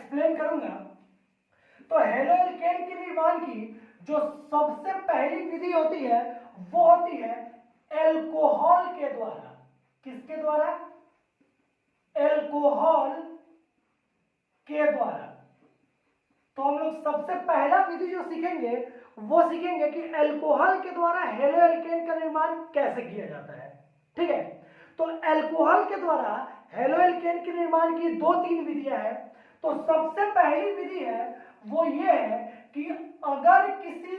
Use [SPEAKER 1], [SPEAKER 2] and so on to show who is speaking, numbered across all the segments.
[SPEAKER 1] Explain करूंगा। तो halo alkane के निर्माण की जो सबसे पहली विधि होती है वो होती है एल्कोहल के द्वारा। किसके द्वारा? एल्कोहल के द्वारा। तो हम लोग सबसे पहला विधि जो सीखेंगे वो सीखेंगे कि एल्कोहल के द्वारा हेलो एल्केन का निर्माण कैसे किया जाता है। ठीक है, तो एल्कोहल के द्वारा हेलो एल्केन के निर्माण की 2-3 विधियां हैं। तो सबसे पहली विधि है वो ये है कि अगर किसी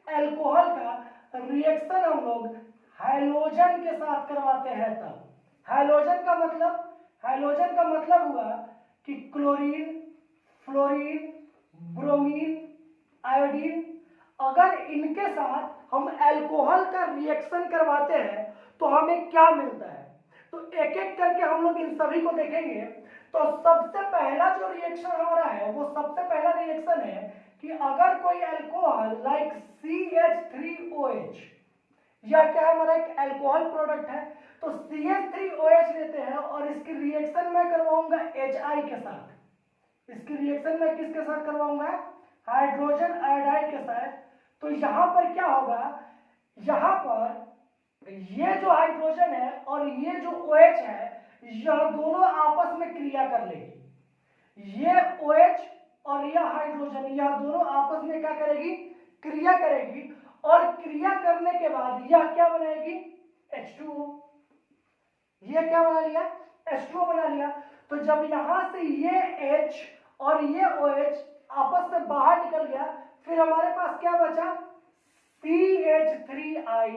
[SPEAKER 1] एल्कोहल का रिएक्शन हम लोग हाइड्रोजन के साथ करवाते हैं तब। हाइड्रोजन का मतलब हुआ कि क्लोरीन, फ्लोरीन, ब्रोमीन, आयोडीन, अगर इनके साथ हम एल्कोहल का रिएक्शन करवाते हैं तो हमें क्या मिलता है। तो एक एक करके हम लोग इन सभी को देखेंगे। तो सबसे पहला जो रिएक्शन हमारा है वो सबसे पहला रिएक्शन है कि अगर कोई अल्कोहल लाइक CH3OH, या क्या हमारा एक अल्कोहल प्रोडक्ट है, तो CH3OH लेते हैं और इसकी रिएक्शन मैं करवाऊंगा HI के साथ। इसकी रिएक्शन मैं किसके साथ करवाऊंगा? हाइड्रोजन आयोडाइड के साथ। तो यहां पर क्या होगा, यहां पर ये जो हाइड्रोजन है और ये जो OH है यह दोनों आपस में क्रिया कर लेगी। ये OH और यह हाइड्रोजन यह दोनों आपस में क्या करेगी? क्रिया करेगी। और क्रिया करने के बाद यह क्या बनाएगी? H2O। ये क्या बना लिया? H2O बना लिया। तो जब यहां से ये H और ये OH आपस में बाहर निकल गया, फिर हमारे पास क्या बचा? CH3I।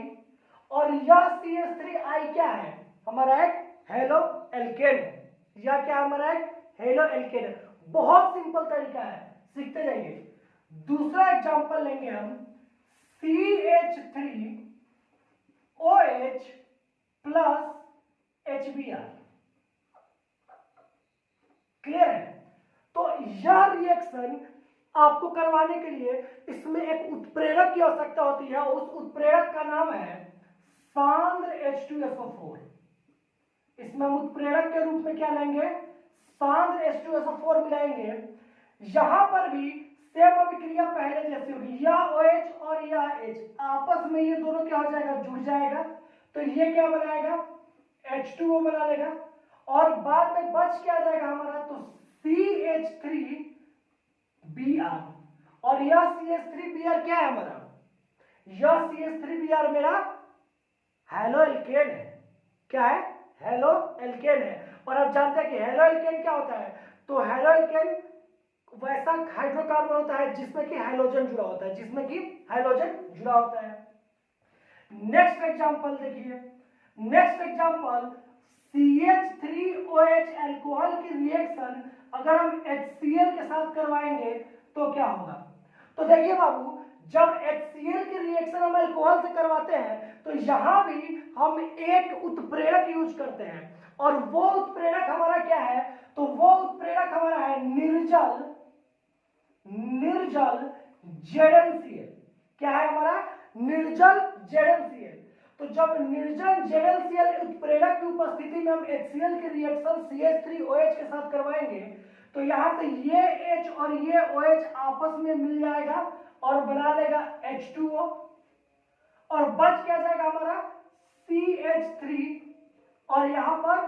[SPEAKER 1] और यह CH3I क्या है? हमारा एक हेलो एल्केन है। यह क्या हमारा एक हेलो एल्केन है। बहुत सिंपल तरीका है, सीखते जाइए। दूसरा एग्जांपल लेंगे हम, CH3OH प्लस HBr। क्लियर है? तो यह रिएक्शन आपको करवाने के लिए इसमें एक उत्प्रेरक की आवश्यकता होती है। उस उत्प्रेरक का नाम है सांद्र H2SO4। इसमें हम उत्प्रेरक के रूप में क्या लेंगे? सांद्र H2SO4 मिलाएंगे। यहां पर भी सेम अभिक्रिया पहले जैसी होगी। यह OH और यह H आपस में ये दोनों क्या हो जाएगा? जुड़ जाएगा। तो ये क्या बनाएगा? H2O बना लेगा। और बाद में बच क्या जाएगा हमारा? तो CH3Br। और यह CH3Br क्या है हमारा? यह CH3Br मेरा हेलो एल्केन है। क्या है? हेलो एल्केन है। और आप जानते हैं कि हेलो एल्केन क्या होता है? तो हेलो एल्केन वैसा हाइड्रोकार्बन होता है जिसमें कि हाइड्रोजन जुड़ा होता है, नेक्स्ट एग्जांपल देखिए। नेक्स्ट एग्जांपल CH3OH अल्कोहल की रिएक्शन अगर हम HCl के साथ करवाएंगे तो क्या होगा? तो देखिए बाबू, जब HCl की रिएक्शन हम अल्कोहल से करवाते हैं तो यहां भी हम एक उत्प्रेरक यूज करते हैं। और वो उत्प्रेरक हमारा क्या है? तो वो उत्प्रेरक हमारा है निर्जल ZnCl। क्या है हमारा? निर्जल ZnCl। तो जब निर्जल ZnCl उत्प्रेरक की उपस्थिति में हम HCl की रिएक्शन CH3OH के साथ करवाएंगे तो यहां से ये H और ये OH आपस में मिल जाएगा और बना लेगा H2O। और बच क्या जाएगा हमारा? CH3 और यहां पर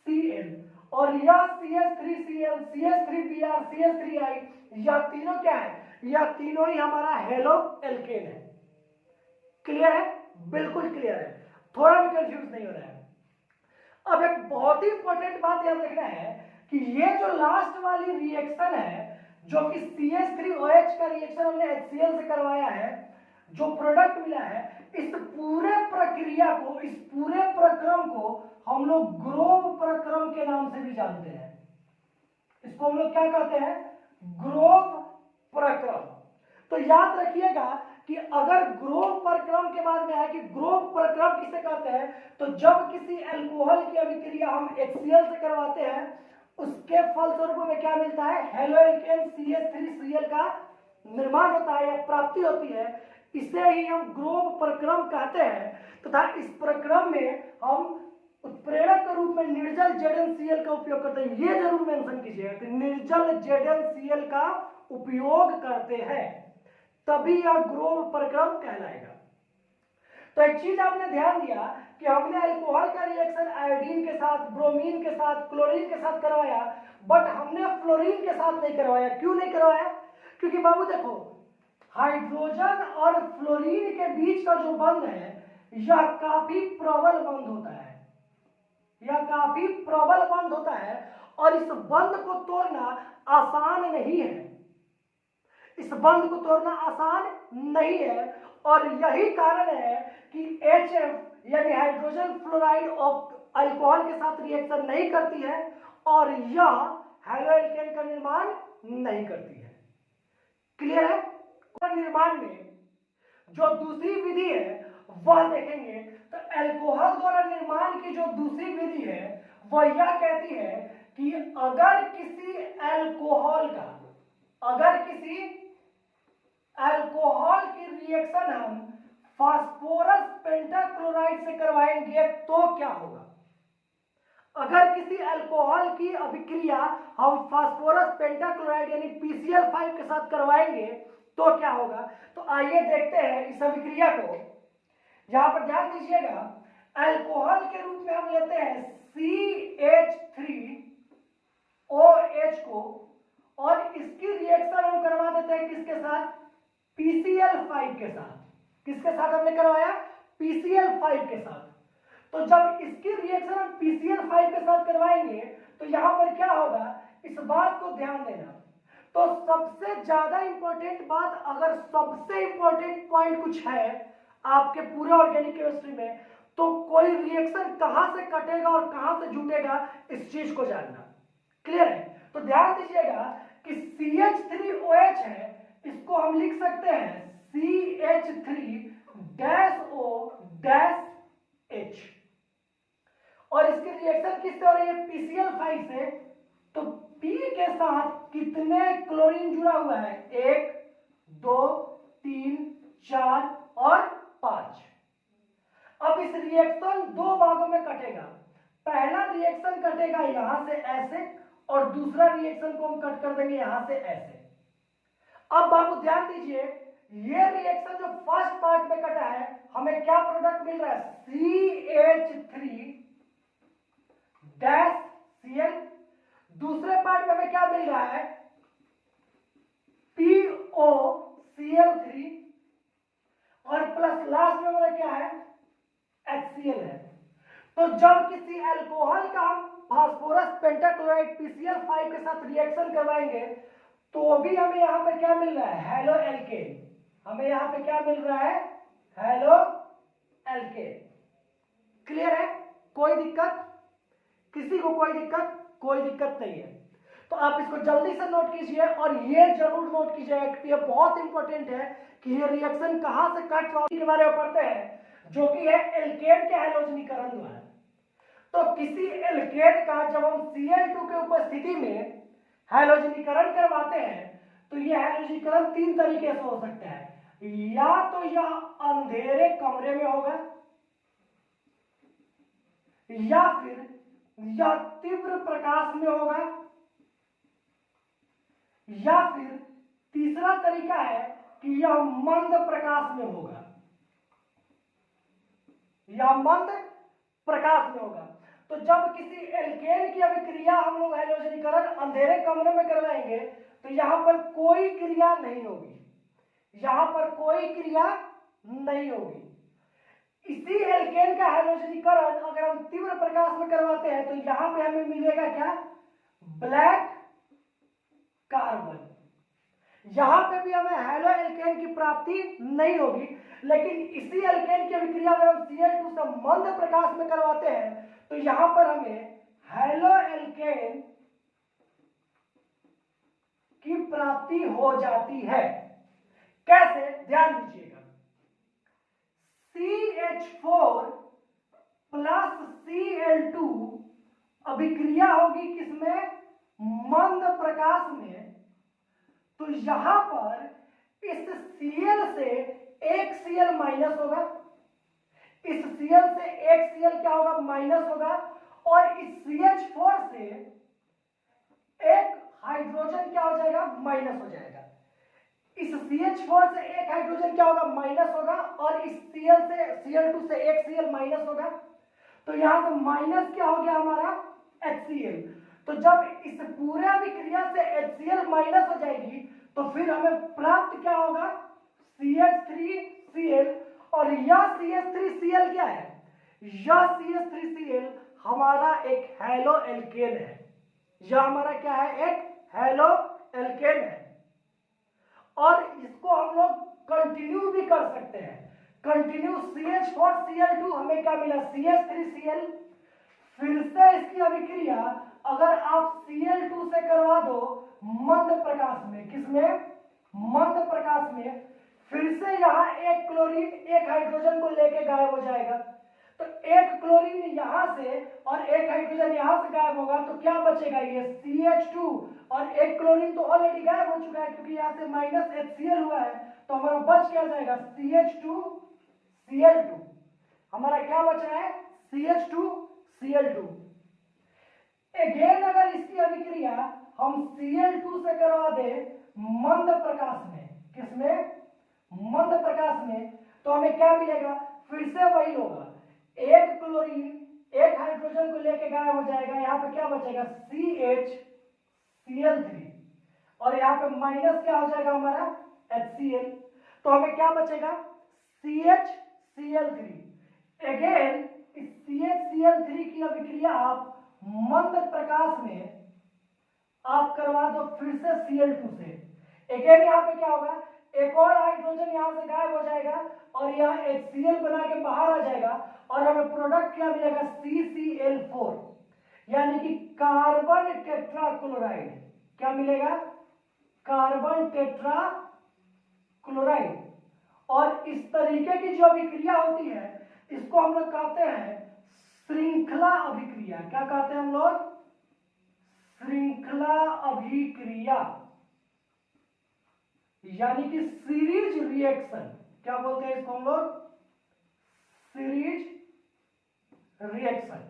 [SPEAKER 1] Cl। और यह CH3Cl, CH3Br, CH3I यह तीनों क्या है? यह तीनों ही हमारा हेलो एल्केन है। क्लियर है? बिल्कुल क्लियर है, थोड़ा भी कंफ्यूज नहीं हो रहा है। अब एक बहुत ही इंपॉर्टेंट बात याद रखना है कि ये जो लास्ट वाली रिएक्शन है जो कि CH3OH का रिएक्शन हमने HCl से करवाया है, जो प्रोडक्ट मिला है, इस पूरे प्रक्रिया को, इस पूरे प्रक्रम को हम लोग ग्रोव प्रक्रम के नाम से भी जानते हैं। इसको हम लोग क्या कहते हैं? ग्रोव प्रक्रम। तो याद रखिएगा कि अगर ग्रोव प्रक्रम के बाद में है कि ग्रोव प्रक्रम किसे कहते हैं, तो जब किसी अल्कोहल की अभिक्रिया हम HCl से करवाते हैं उसके फलस्वरूप में क्या मिलता है? हेलो एल्केन CH3Cl का निर्माण होता है या प्राप्ति होती है। इसे ही हम ग्रोव प्रक्रम कहते हैं। तथा इस प्रक्रम में हम उत्प्रेरक के रूप में निर्जल ZnCl का उपयोग करते हैं। ये जरूर मेंशन कीजिएगा कि निर्जल ZnCl का उपयोग करते हैं, तभी यह ग्रोव प्रक्रम कहलाएगा। तो एक चीज आपने ध्यान दिया कि हमने अल्कोहल का रिएक्शन आयोडीन के साथ, ब्रोमीन के साथ, क्लोरीन के साथ करवाया, बट हमने फ्लोरीन के साथ नहीं करवाया। क्यों नहीं करवाया? क्योंकि बाबू देखो, हाइड्रोजन और फ्लोरीन के बीच का जो बंध है यह काफी प्रबल बंध होता है, यह काफी प्रबल बंध होता है और इस बंध को तोड़ना आसान नहीं है, इस बंध को तोड़ना आसान नहीं है। और यही कारण है कि HF यानी हाइड्रोजन फ्लोराइड अल्कोहल के साथ रिएक्शन नहीं करती है और यह हैलोएल्केन का निर्माण नहीं करती है। क्लियर है? निर्माण में जो दूसरी विधि है वह देखेंगे तो अल्कोहल द्वारा निर्माण की जो दूसरी विधि है वह यह कहती है कि अगर किसी अल्कोहल की रिएक्शन हम फास्फोरस पेंटाक्लोराइड से करवाएंगे तो क्या होगा। अगर किसी अल्कोहल की अभिक्रिया हम फास्फोरस पेंटाक्लोराइड यानी PCl5 के साथ करवाएंगे तो क्या होगा। तो आइए देखते हैं इस अभिक्रिया को। यहां पर ध्यान दीजिएगा, अल्कोहल के रूप में हम लेते हैं CH3OH को और इसकी रिएक्शन हम करवा देते हैं किसके साथ? PCl5 के साथ। किसके साथ हमने करवाया? PCl5 के साथ। तो जब इसकी रिएक्शन हम PCl5 के साथ करवाएंगे तो यहां पर क्या होगा, इस बात को ध्यान देना। तो सबसे ज्यादा इंपॉर्टेंट बात, अगर सबसे इंपॉर्टेंट पॉइंट कुछ है आपके पूरे ऑर्गेनिक केमिस्ट्री में, तो कोई रिएक्शन कहां से कटेगा और कहां से जुटेगा, इस चीज को जानना। क्लियर है? तो ध्यान दीजिएगा कि CH3OH है, इसको हम लिख सकते हैं CH3-O-H और इसकी रिएक्शन किससे हो रही है? PCl5 से। तो P के साथ कितने क्लोरीन जुड़ा हुआ है? 1, 2, 3, 4 और 5। अब इस रिएक्शन दो भागों में कटेगा। पहला रिएक्शन कटेगा यहां से ऐसे और दूसरा रिएक्शन को हम कट कर देंगे यहां से ऐसे। अब आप ध्यान दीजिए, ये रिएक्शन जो फर्स्ट पार्ट में कटा है हमें क्या प्रोडक्ट मिल रहा है? CH3-Cl। दूसरे पार्ट में हमें क्या मिल रहा है? POCl3 और प्लस लास्ट में हमारा क्या है? HCl है। तो जब किसी अल्कोहल का हम फास्फोरस पेंटाक्लोराइड PCl5 के साथ रिएक्शन करवाएंगे तो भी हमें यहां पर क्या मिल रहा है? Halo alkane. हमें यहां पे क्या मिल रहा है? Halo alkane. क्लियर है? कोई दिक्कत? किसी को कोई दिक्कत? कोई दिक्कत नहीं है। तो आप इसको जल्दी से नोट कीजिए और ये जरूर नोट कीजिएगा कि ये बहुत इंपॉर्टेंट है कि ये रिएक्शन कहां से कट रहा है के बारे में पढ़ते हैं, जो कि है एल्केन के हैलोजनीकरण द्वारा। तो किसी एल्केन का जब हम Cl2 के उपस्थिति में हैलोजनीकरण करवाते हैं तो यह हैलोजनीकरण तीन तरीके से हो सकता है। या तो यह अंधेरे कमरे में होगा, या फिर यह तीव्र प्रकाश में होगा, या फिर तीसरा तरीका है कि यह मंद प्रकाश में होगा, या मंद प्रकाश में होगा। तो जब किसी एल्केन की अभिक्रिया हम लोग हैलोजनीकरण अंधेरे कमरे में करवाएंगे तो यहां पर कोई क्रिया नहीं होगी, यहां पर कोई क्रिया नहीं होगी। इसी एल्केन का हैलोजनीकरण अगर हम तीव्र प्रकाश में करवाते हैं तो यहां पे हमें मिलेगा क्या? Black carbon. यहां पे भी हमें हेलो एल्केन की प्राप्ति नहीं होगी, लेकिन इसी एल्केन की अभिक्रिया अगर हम Cl2 से मंद प्रकाश में करवाते हैं तो यहां पर हमें हेलो एल्केन की प्राप्ति हो जाती है। कैसे? ध्यान दीजिएगा, CH4 प्लस Cl2 अभिक्रिया होगी किसमें? मंद प्रकाश में। तो यहां पर इस Cl से एक Cl माइनस होगा, इस Cl से एक Cl क्या होगा, माइनस होगा, और इस CH4 से एक हाइड्रोजन क्या हो जाएगा, माइनस हो जाएगा। इस CH4 से एक हाइड्रोजन क्या होगा, माइनस होगा, और इस Cl2 से एक Cl माइनस होगा। तो यहां से माइनस क्या हो गया हमारा, HCl। तो जब इस पूरे अभिक्रिया से HCl माइनस हो जाएगी तो फिर हमें प्राप्त क्या होगा, CH3Cl। और यह CH3Cl क्या है, यह CH3Cl हमारा एक हैलो एल्केन है। यह हमारा क्या है, एक हैलो एल्केन है। और इसको हम लोग कंटिन्यू भी कर सकते हैं। कंटिन्यू CH4Cl2 हमें क्या मिला, CH3Cl। फिर से इसकी अभिक्रिया अगर आप Cl2 से करवा दो मंद प्रकाश में, किसमें, मंद प्रकाश में, फिर से यहाँ एक क्लोरीन एक हाइड्रोजन को लेके गायब हो जाएगा। तो एक क्लोरीन यहां से और एक हाइड्रोजन यहां से गायब होगा, तो क्या बचेगा, ये CH2, और एक क्लोरीन तो ऑलरेडी गायब हो चुका है क्योंकि यहां से माइनस HCl हुआ है। तो हमारा बच क्या जाएगा, CH2Cl2। हमारा क्या बच रहा है, CH2Cl2। अगेन अगर इसकी अभिक्रिया हम Cl2 से करवा दे मंद प्रकाश में, किसमें, मंद प्रकाश में, तो हमें क्या मिलेगा, फिर से वही होगा, एक क्लोरीन एक हाइड्रोजन को लेके गायब हो जाएगा। यहाँ पे क्या बचेगा, CHCl3, और यहाँ पे माइनस क्या हो जाएगा हमारा, HCl। तो हमें क्या बचेगा, CHCl3। अगेन इस CHCl3 की अभिक्रिया आप मंद प्रकाश में आप करवा दो फिर से Cl2 से। अगेन यहाँ पे क्या होगा, एक और हाइड्रोजन यहां से गायब हो जाएगा और यह HCl बना के बाहर आ जाएगा, और हमें प्रोडक्ट क्या मिलेगा, CCl4, यानी कि कार्बन टेट्राक्लोराइड। क्या मिलेगा, कार्बन टेट्राक्लोराइड। और इस तरीके की जो अभिक्रिया होती है इसको हम लोग कहते हैं श्रृंखला अभिक्रिया। क्या कहते हैं हम लोग, श्रृंखला अभिक्रिया, यानी कि सीरीज रिएक्शन। क्या बोलते हैं इसको हम लोग, सीरीज रिएक्शन।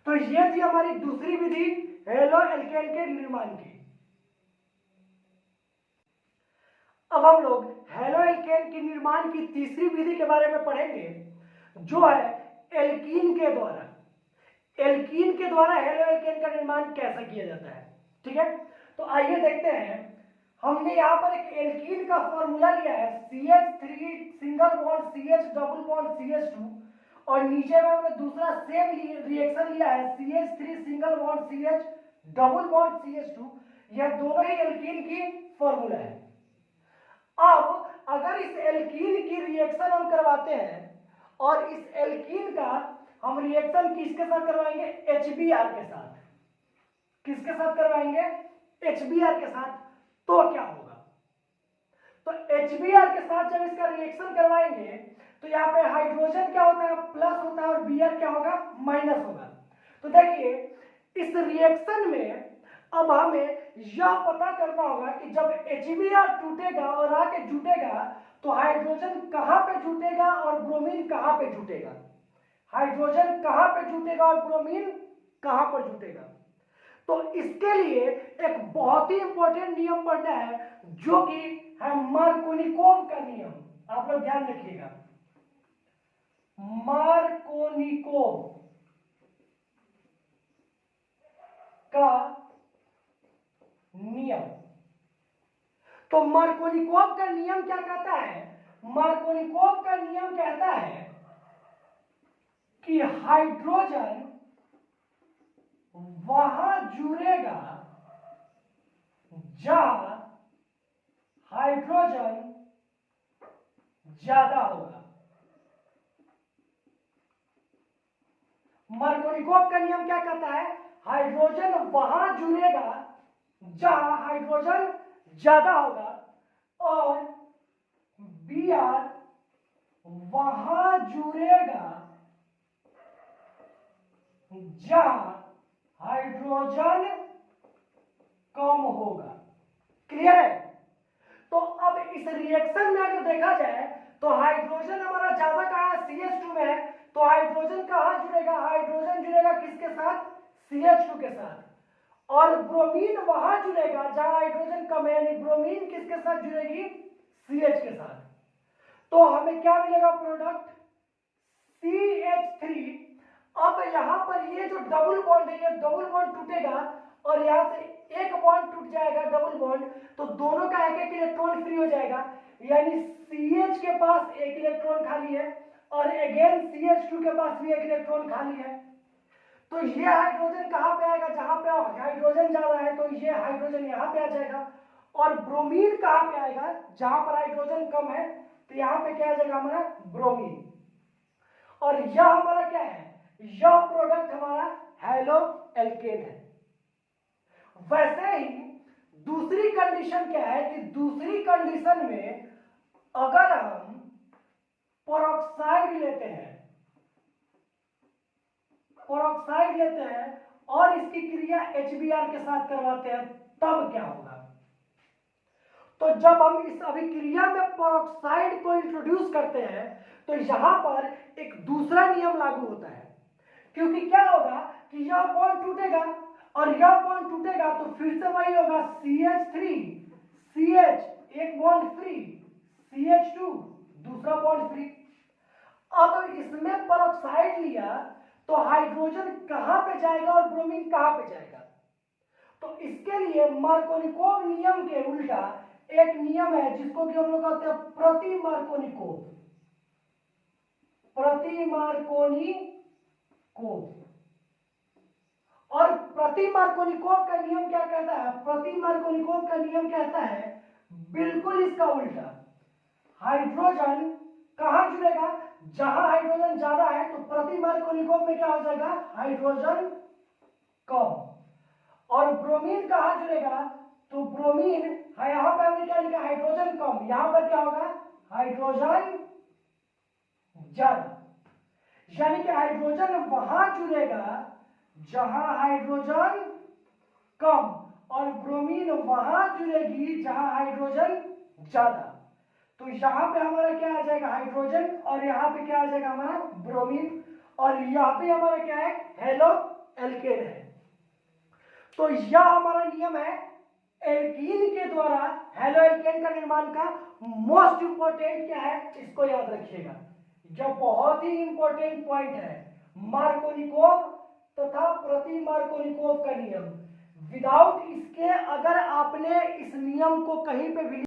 [SPEAKER 1] तो ये थी हमारी दूसरी विधि हेलो एल्केन के निर्माण की। अब हम लोग हेलो एल्केन के निर्माण की तीसरी विधि के बारे में पढ़ेंगे, जो है एल्कीन के द्वारा। एल्कीन के द्वारा हेलो एल्केन का निर्माण कैसे किया जाता है, ठीक है। तो आइए देखते हैं। हमने यहाँ पर एक एल्कीन का फॉर्मूला लिया है, CH3 single bond CH double bond CH2, और नीचे में हमने दूसरा सेम रिएक्शन लिया है, CH3 single bond CH double bond CH2। यह दोनों ही एल्कीन की फॉर्मूला है। अब अगर इस एल्कीन की रिएक्शन हम करवाते हैं और इस एल्कीन का हम रिएक्शन किसके साथ करवाएंगे, HBr के साथ। किसके साथ करवाएंगे, HBr के साथ। तो क्या होगा, तो HBr के साथ जब इसका रिएक्शन करवाएंगे तो यहाँ पे हाइड्रोजन क्या होता है, प्लस होता है, और Br क्या होगा, माइनस होगा। तो देखिए इस रिएक्शन में अब हमें यह पता करना होगा कि जब HBr टूटेगा और आके जुटेगा तो हाइड्रोजन कहां पे जुटेगा और ब्रोमीन कहां पे जुटेगा। हाइड्रोजन कहां पे जुटेगा और ब्रोमीन कहां पर जुटेगा। तो इसके लिए एक बहुत ही इंपॉर्टेंट नियम पढ़ना है, जो कि है मार्कोनिकोव का नियम। आप लोग ध्यान रखिएगा, मार्कोनिकोव का नियम। तो मार्कोनिकोव का नियम क्या कहता है, मार्कोनिकोव का नियम कहता है कि हाइड्रोजन वहां जुड़ेगा जहां हाइड्रोजन ज्यादा होगा। मार्कोनिकोव का नियम क्या कहता है, हाइड्रोजन वहां जुड़ेगा जहां हाइड्रोजन ज्यादा होगा, और Br वहां जुड़ेगा जहां हाइड्रोजन कम होगा। क्लियर है। तो अब इस रिएक्शन में अगर देखा जाए तो हाइड्रोजन हमारा ज्यादा कहाँ है, CH2 में है, तो हाइड्रोजन कहाँ जुड़ेगा, हाइड्रोजन जुड़ेगा किसके साथ, CH2 के साथ, और ब्रोमीन वहां जुड़ेगा जहां हाइड्रोजन कम है, यानी ब्रोमीन किसके साथ जुड़ेगी, CH के साथ। तो हमें क्या मिलेगा प्रोडक्ट, CH3। अब यहां पर ये जो डबल बॉन्ड है, ये डबल बॉन्ड टूटेगा और यहां से एक बॉन्ड टूट जाएगा डबल बॉन्ड, तो दोनों का एक एक इलेक्ट्रॉन फ्री हो जाएगा, यानी CH के पास एक इलेक्ट्रॉन खाली है और अगेन CH2 के पास भी एक इलेक्ट्रॉन खाली है। तो ये हाइड्रोजन कहां पे आएगा, जहां पे हाइड्रोजन ज्यादा है, तो ये हाइड्रोजन यहां पे आ जाएगा, और ब्रोमीन कहां पे आएगा, जहां पर हाइड्रोजन कम है, तो यहां पे क्या आ जाएगा हमारा, ब्रोमीन। और यह हमारा क्या है, यह प्रोडक्ट हमारा हैलो एल्केन है। वैसे ही दूसरी कंडीशन क्या है कि दूसरी कंडीशन में अगर हम पेरोक्साइड लेते हैं, पेरोक्साइड लेते हैं और इसकी क्रिया HBr के साथ करवाते हैं, तब क्या होगा। तो जब हम इस अभिक्रिया में पेरोक्साइड को इंट्रोड्यूस करते हैं तो यहां पर एक दूसरा नियम लागू होता है, क्योंकि क्या होगा कि यह बॉन्ड टूटेगा और यह बॉन्ड टूटेगा, तो फिर से वही होगा, CH3 CH एक बॉन्ड फ्री, CH2 दूसरा बॉन्ड फ्री। अब इसमें पेरोक्साइड लिया तो हाइड्रोजन कहां पे जाएगा और ब्रोमीन कहां पे जाएगा, तो इसके लिए मार्कोनिकोव नियम के उल्टा एक नियम है जिसको कि हम लोग कहते हैं प्रति मार्कोनिकोव, प्रति मार्कोनिकोव। और प्रति मार्कोनिकोव का नियम क्या कहता है, प्रति मार्कोनिकोव का नियम कहता है बिल्कुल इसका उल्टा, हाइड्रोजन कहां जुड़ेगा, जहां हाइड्रोजन ज्यादा है, तो प्रति मार्कोनिकोव में क्या हो जाएगा, हाइड्रोजन कम, और ब्रोमीन कहां जुड़ेगा, तो ब्रोमीन है, यहां पर हमने क्या लिखा, हाइड्रोजन कम, यहां पर क्या होगा, हाइड्रोजन ज्यादा, यानी कि हाइड्रोजन वहां जुड़ेगा जहां हाइड्रोजन कम और ब्रोमीन वहां जुड़ेगी जहां हाइड्रोजन ज्यादा। तो यहां पे हमारा क्या आ जाएगा, हाइड्रोजन, और यहां पे क्या आ जाएगा हमारा, ब्रोमीन, और यहां पे हमारा क्या है, हेलो एल्केन है। तो यह हमारा नियम है एल्कीन के द्वारा हेलो एल्केन का निर्माण का। मोस्ट इंपोर्टेंट क्या है, इसको याद रखिएगा, जो बहुत ही इंपॉर्टेंट पॉइंट है, मार्कोनिकोव तथा प्रति मार्कोनिकोव का नियम। विदाउट इसके अगर आपने इस नियम को कहीं पे भी